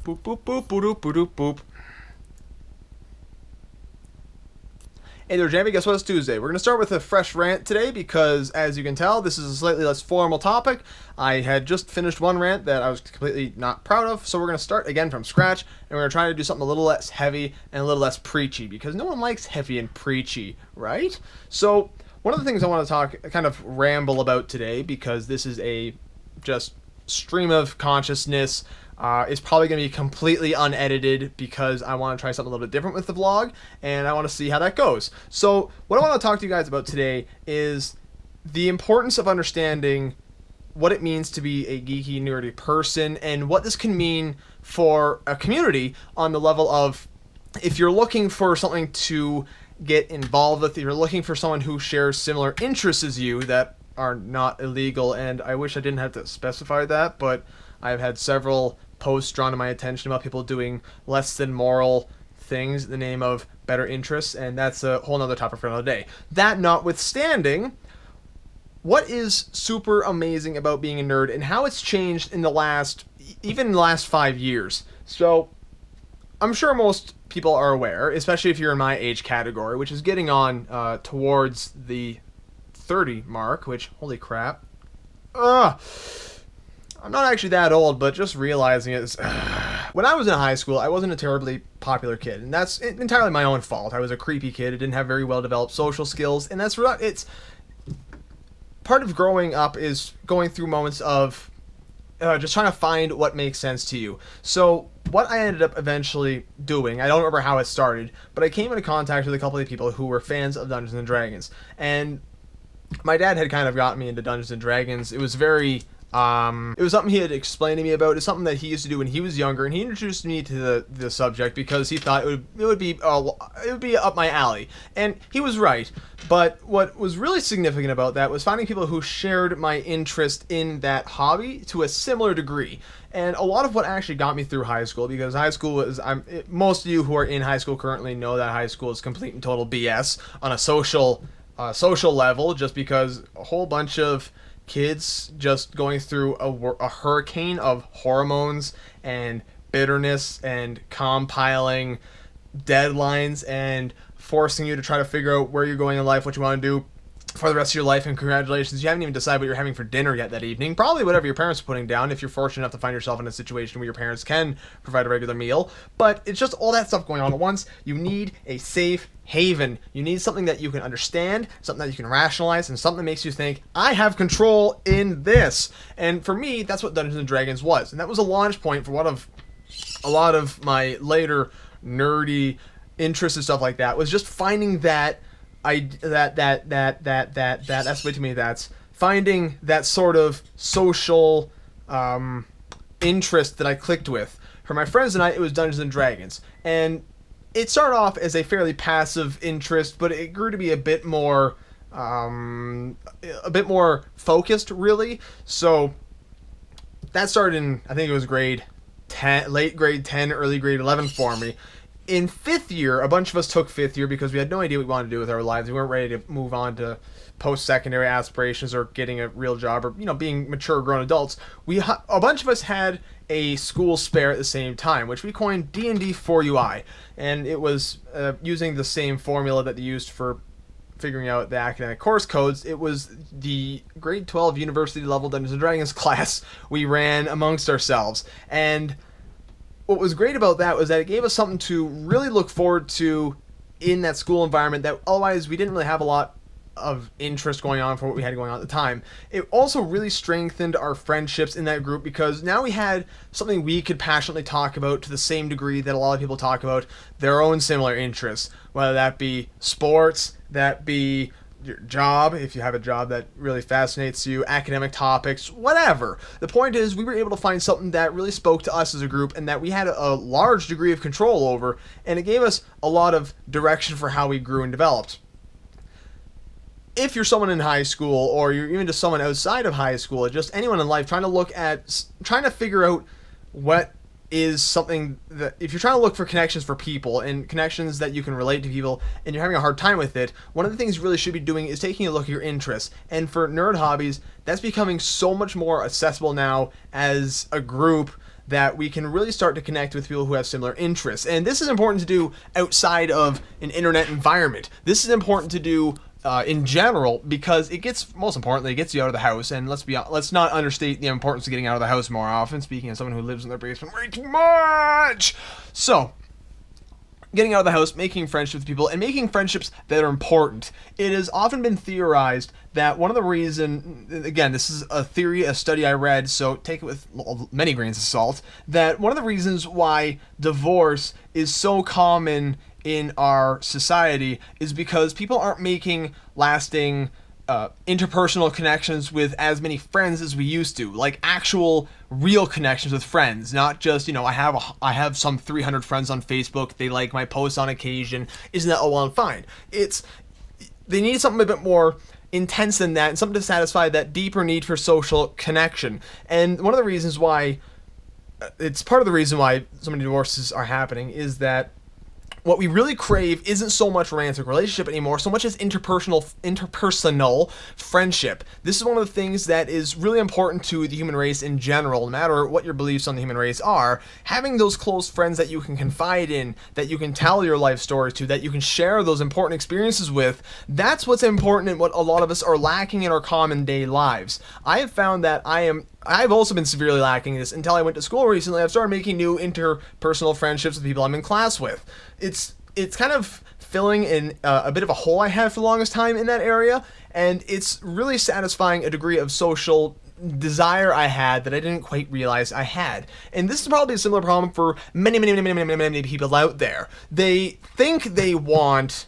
Boop, boop, boop, boop, boop, boop, boop. Hey there, Jamie. Guess what? It's Tuesday. We're going to start with a fresh rant today because, as you can tell, this is a slightly less formal topic. I had just finished one rant that I was completely not proud of, so we're going to start again from scratch, and we're going to try to do something a little less heavy and a little less preachy because no one likes heavy and preachy, right? So, one of the things I want to kind of ramble about today, because this is a just stream of consciousness, is probably going to be completely unedited because I want to try something a little bit different with the vlog, and I want to see how that goes. So what I want to talk to you guys about today is the importance of understanding what it means to be a geeky, nerdy person, and what this can mean for a community on the level of if you're looking for something to get involved with, if you're looking for someone who shares similar interests as you that are not illegal, and I wish I didn't have to specify that, but I've had several posts drawn to my attention about people doing less than moral things in the name of better interests, and that's a whole nother topic for another day. That notwithstanding, what is super amazing about being a nerd and how it's changed in the last 5 years. So I'm sure most people are aware, especially if you're in my age category, which is getting on towards the 30 mark, which, holy crap. I'm not actually that old, but just realizing it is... When I was in high school, I wasn't a terribly popular kid, and that's entirely my own fault. I was a creepy kid. I didn't have very well-developed social skills, and that's what it's... Part of growing up is going through moments of just trying to find what makes sense to you. So what I ended up eventually doing, I don't remember how it started, but I came into contact with a couple of people who were fans of Dungeons & Dragons, and my dad had kind of gotten me into Dungeons & Dragons. It was very... it was something he had explained to me about. It's something that he used to do when he was younger, and he introduced me to the subject because he thought it would be up my alley, and he was right. But what was really significant about that was finding people who shared my interest in that hobby to a similar degree. And a lot of what actually got me through high school, because high school was, most of you who are in high school currently know that high school is complete and total BS on a social level, just because a whole bunch of kids just going through a hurricane of hormones and bitterness and compiling deadlines and forcing you to try to figure out where you're going in life, what you want to do for the rest of your life, and congratulations, you haven't even decided what you're having for dinner yet that evening. Probably whatever your parents are putting down, if you're fortunate enough to find yourself in a situation where your parents can provide a regular meal. But it's just all that stuff going on at once. You need a safe haven. You need something that you can understand, something that you can rationalize, and something that makes you think, I have control in this. And for me, that's what Dungeons & Dragons was. And that was a launch point for a lot of my later nerdy interests and stuff like that, was just finding that's way too many that's, finding that sort of social interest that I clicked with. For my friends and I, it was Dungeons & Dragons. And it started off as a fairly passive interest, but it grew to be a bit more focused, really. So that started in, I think it was grade 10, late grade 10, early grade 11 for me. In 5th year, a bunch of us took 5th year because we had no idea what we wanted to do with our lives. We weren't ready to move on to post-secondary aspirations or getting a real job or, being mature, grown adults. A bunch of us had a school spare at the same time, which we coined D&D 4UI. And it was using the same formula that they used for figuring out the academic course codes. It was the grade 12 university level Dungeons & Dragons class we ran amongst ourselves. And what was great about that was that it gave us something to really look forward to in that school environment that otherwise we didn't really have a lot of interest going on for what we had going on at the time. It also really strengthened our friendships in that group because now we had something we could passionately talk about to the same degree that a lot of people talk about their own similar interests, whether that be sports, that be your job, if you have a job that really fascinates you, academic topics, whatever. The point is, we were able to find something that really spoke to us as a group and that we had a large degree of control over, and it gave us a lot of direction for how we grew and developed. If you're someone in high school, or you're even just someone outside of high school, or just anyone in life trying to figure out what is something that, if you're trying to look for connections for people and connections that you can relate to people and you're having a hard time with it, one of the things you really should be doing is taking a look at your interests. And for nerd hobbies, that's becoming so much more accessible now as a group that we can really start to connect with people who have similar interests. And this is important to do outside of an internet environment. This is important to do in general, because most importantly, it gets you out of the house. And let's not understate the importance of getting out of the house more often, speaking as someone who lives in their basement way too much. So, getting out of the house, making friendships with people, and making friendships that are important. It has often been theorized that one of the reasons, again, this is a theory, a study I read, so take it with many grains of salt, that one of the reasons why divorce is so common in our society is because people aren't making lasting interpersonal connections with as many friends as we used to, like actual real connections with friends, not just, I have some 300 friends on Facebook, they like my posts on occasion. Isn't that all well and fine? They need something a bit more intense than that, and something to satisfy that deeper need for social connection. And one of the reasons why, it's part of the reason why so many divorces are happening, is that what we really crave isn't so much romantic relationship anymore, so much as interpersonal friendship. This is one of the things that is really important to the human race in general, no matter what your beliefs on the human race are. Having those close friends that you can confide in, that you can tell your life stories to, that you can share those important experiences with, that's what's important and what a lot of us are lacking in our common day lives. I have found that I've also been severely lacking this until I went to school recently. I've started making new interpersonal friendships with people I'm in class with. It's kind of filling in a bit of a hole I had for the longest time in that area, and it's really satisfying a degree of social desire I had that I didn't quite realize I had. And this is probably a similar problem for many people out there. They think they want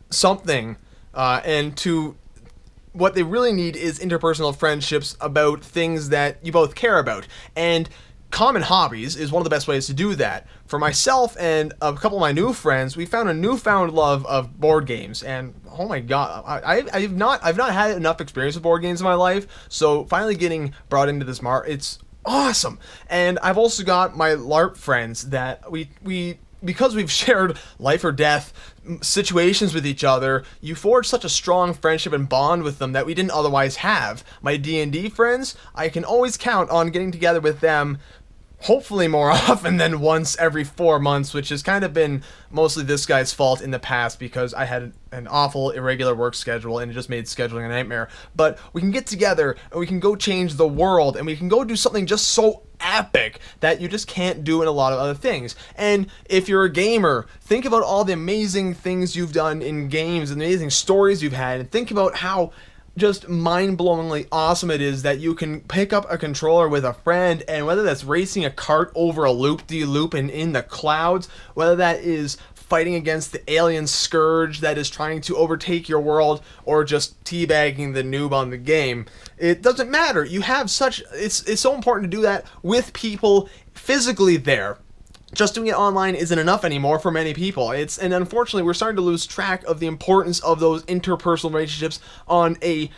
something, what they really need is interpersonal friendships about things that you both care about. And common hobbies is one of the best ways to do that. For myself and a couple of my new friends, we found a newfound love of board games. And oh my god, I've not had enough experience with board games in my life, so finally getting brought into this it's awesome. And I've also got my LARP friends that we because we've shared life or death situations with each other, you forge such a strong friendship and bond with them that we didn't otherwise have. My D&D friends, I can always count on getting together with them, hopefully more often than once every 4 months, which has kind of been mostly this guy's fault in the past because I had an awful irregular work schedule and it just made scheduling a nightmare. But we can get together and we can go change the world and we can go do something just so epic that you just can't do in a lot of other things. And if you're a gamer, think about all the amazing things you've done in games and the amazing stories you've had, and think about how just mind-blowingly awesome it is that you can pick up a controller with a friend, and whether that's racing a cart over a loop-de-loop and in the clouds, whether that is fighting against the alien scourge that is trying to overtake your world, or just teabagging the noob on the game, it doesn't matter. You have it's so important to do that with people physically there. Just doing it online isn't enough anymore for many people. And unfortunately, we're starting to lose track of the importance of those interpersonal relationships on a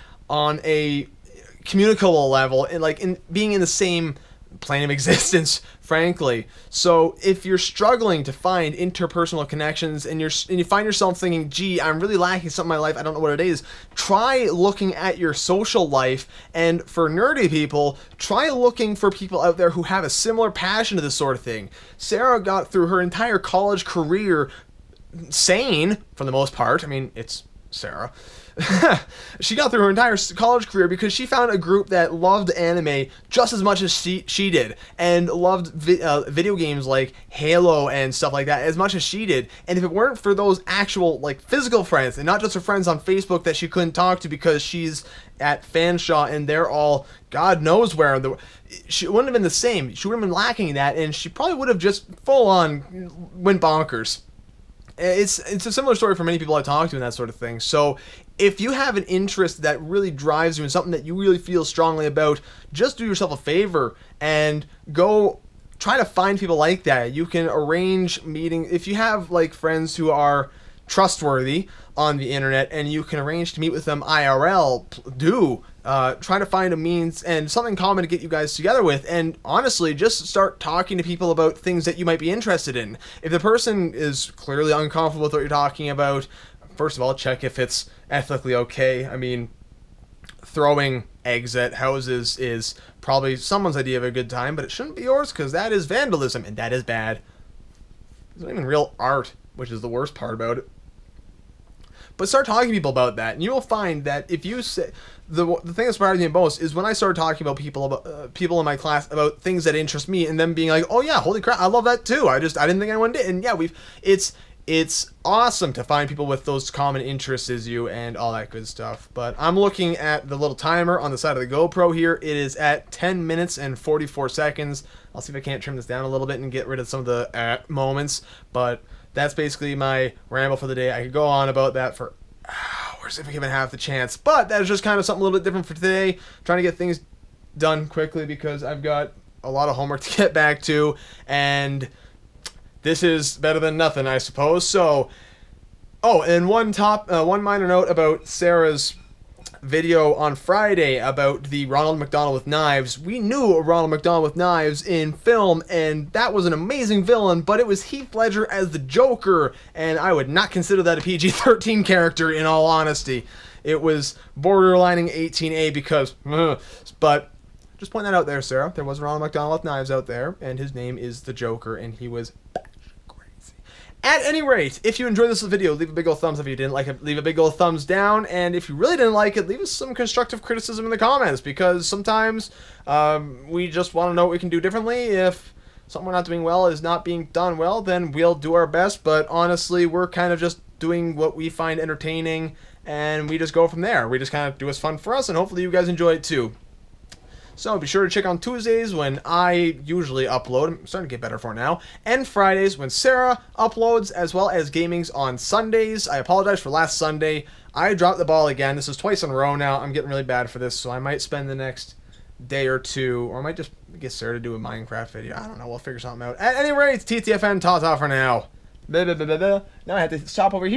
communicable level, and in being in the same plane of existence, frankly. So if you're struggling to find interpersonal connections and you find yourself thinking, gee, I'm really lacking something in my life, I don't know what it is, try looking at your social life. And for nerdy people, try looking for people out there who have a similar passion to this sort of thing. Sarah got through her entire college career sane, for the most part. I mean, it's Sarah. She got through her entire college career because she found a group that loved anime just as much as she did, and loved video games like Halo and stuff like that as much as she did. And if it weren't for those actual physical friends, and not just her friends on Facebook that she couldn't talk to because she's at Fanshawe and they're all God knows where, she wouldn't have been the same. She would have been lacking that, and she probably would have just full on went bonkers. It's a similar story for many people I talk to and that sort of thing. So if you have an interest that really drives you and something that you really feel strongly about, just do yourself a favor and go try to find people like that. You can arrange meetings. If you have friends who are trustworthy on the internet and you can arrange to meet with them IRL, do. Try to find a means and something common to get you guys together with, and honestly, just start talking to people about things that you might be interested in. If the person is clearly uncomfortable with what you're talking about, first of all, check if it's ethically okay. I mean, throwing eggs at houses is probably someone's idea of a good time, but it shouldn't be yours, because that is vandalism, and that is bad. It's not even real art, which is the worst part about it. But start talking to people about that, and you will find that if you say the thing that surprised me most is when I started talking about people in my class about things that interest me, and them being like, "Oh yeah, holy crap, I love that too. I didn't think anyone did." And yeah, it's awesome to find people with those common interests as you and all that good stuff. But I'm looking at the little timer on the side of the GoPro here. It is at 10 minutes and 44 seconds. I'll see if I can't trim this down a little bit and get rid of some of the moments. But that's basically my ramble for the day. I could go on about that for hours if I given half the chance. But that is just kind of something a little bit different for today. Trying to get things done quickly because I've got a lot of homework to get back to. And this is better than nothing, I suppose. So, and one minor note about Sarah's video on Friday about the Ronald McDonald with knives. We knew a Ronald McDonald with knives in film, and that was an amazing villain, but it was Heath Ledger as the Joker, and I would not consider that a PG-13 character, in all honesty. It was borderlining 18A because, but just point that out there, Sarah. There was a Ronald McDonald with knives out there, and his name is the Joker, and he was At any rate, if you enjoyed this video, leave a big old thumbs up. If you didn't like it, leave a big old thumbs down. And if you really didn't like it, leave us some constructive criticism in the comments, because sometimes we just want to know what we can do differently. If something we're not doing well is not being done well, then we'll do our best. But honestly, we're kind of just doing what we find entertaining, and we just go from there. We just kind of do what's fun for us, and hopefully you guys enjoy it too. So be sure to check on Tuesdays when I usually upload. I'm starting to get better for it now. And Fridays when Sarah uploads, as well as gamings on Sundays. I apologize for last Sunday. I dropped the ball again. This is twice in a row now. I'm getting really bad for this, so I might spend the next day or two, or I might just get Sarah to do a Minecraft video. I don't know. We'll figure something out. At any rate, TTFN, ta-ta for now. Now I have to stop over here.